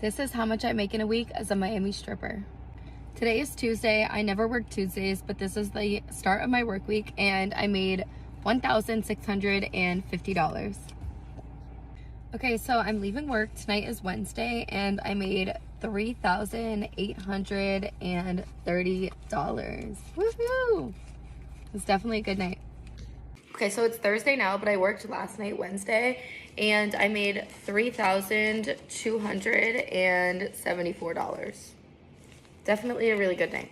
This is how much I make in a week as a Miami stripper. Today is Tuesday. I never work Tuesdays, but this is the start of my work week and I made $1,650. Okay, so I'm leaving work. Tonight is Wednesday and I made $3,830. Woohoo! It's definitely a good night. Okay, so it's Thursday now, but I worked last night, Wednesday, and I made $3,274. Definitely a really good night.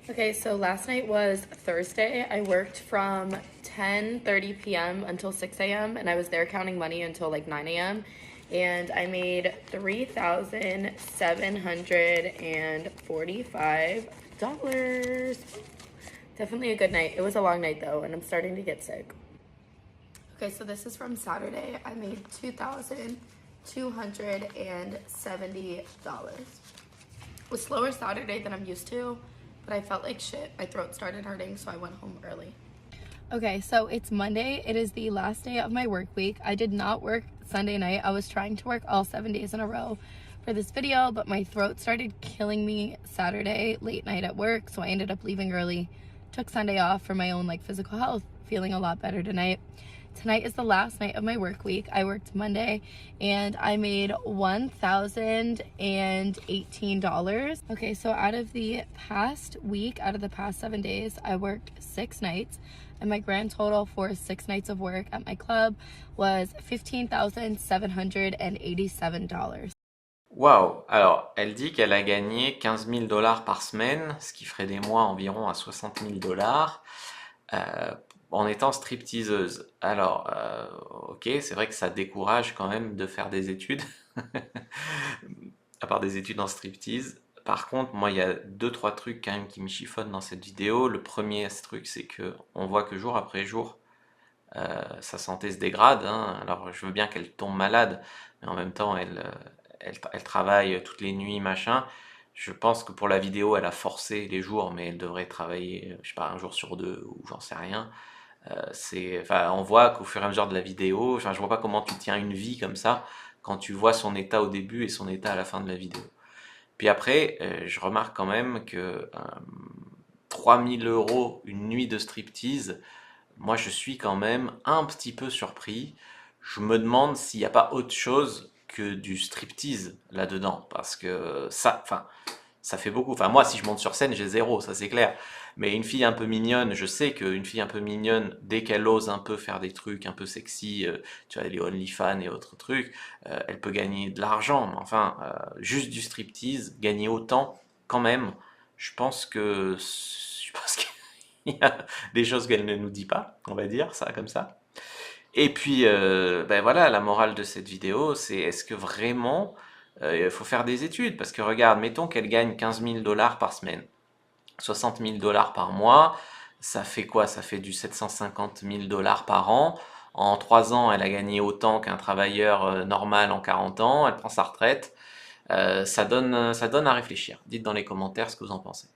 Okay, so last night was Thursday. I worked from 10:30 p.m. until 6 a.m. and I was there counting money until like 9 a.m. and I made $3,745. Definitely a good night. It was a long night though, and I'm starting to get sick. Okay, so this is from Saturday. I made $2,270. It was slower Saturday than I'm used to, but I felt like shit. My throat started hurting, so I went home early. Okay, so it's Monday. It is the last day of my work week. I did not work Sunday night. I was trying to work all 7 days in a row for this video, but my throat started killing me Saturday late night at work, so I ended up leaving early. Took Sunday off for my own physical health. Feeling a lot better tonight. Tonight is the last night of my work week. I worked Monday and I made $1,018. Okay, so out of the past 7 days, I worked 6 nights and my grand total for 6 nights of work at my club was $15,787. Waouh! Alors, elle dit qu'elle a gagné 15 000 $ par semaine, ce qui ferait des mois environ à 60 000 $, en étant stripteaseuse. Alors, ok, c'est vrai que ça décourage quand même de faire des études, à part des études en striptease. Par contre, moi, il y a 2-3 trucs quand même qui me chiffonnent dans cette vidéo. Le premier, ce truc, c'est que on voit que jour après jour, sa santé se dégrade, hein. Alors, je veux bien qu'elle tombe malade, mais en même temps, elle travaille toutes les nuits, machin. Je pense que pour la vidéo, elle a forcé les jours, mais elle devrait travailler, je sais pas, un jour sur 2 ou j'en sais rien. Enfin, on voit qu'au fur et à mesure de la vidéo, enfin, je vois pas comment tu tiens une vie comme ça quand tu vois son état au début et son état à la fin de la vidéo. Puis après, je remarque quand même que 3 000 € une nuit de striptease, moi je suis quand même un petit peu surpris. Je me demande s'il n'y a pas autre chose que du striptease là-dedans, parce que ça fait beaucoup. Enfin, moi, si je monte sur scène, j'ai 0, ça c'est clair. Mais une fille un peu mignonne, je sais qu'une fille un peu mignonne, dès qu'elle ose un peu faire des trucs un peu sexy, tu vois, les OnlyFans et autres trucs, elle peut gagner de l'argent. Mais enfin, juste du striptease, gagner autant, quand même, je pense qu'il y a des choses qu'elle ne nous dit pas, on va dire ça comme ça. Et puis, ben voilà, la morale de cette vidéo, c'est est-ce que vraiment il faut faire des études? Parce que regarde, mettons qu'elle gagne 15 000 $ par semaine, 60 000 $ par mois, ça fait quoi? Ça fait du 750 000 $ par an. En 3 ans, elle a gagné autant qu'un travailleur normal en 40 ans, elle prend sa retraite. Ça donne à réfléchir. Dites dans les commentaires ce que vous en pensez.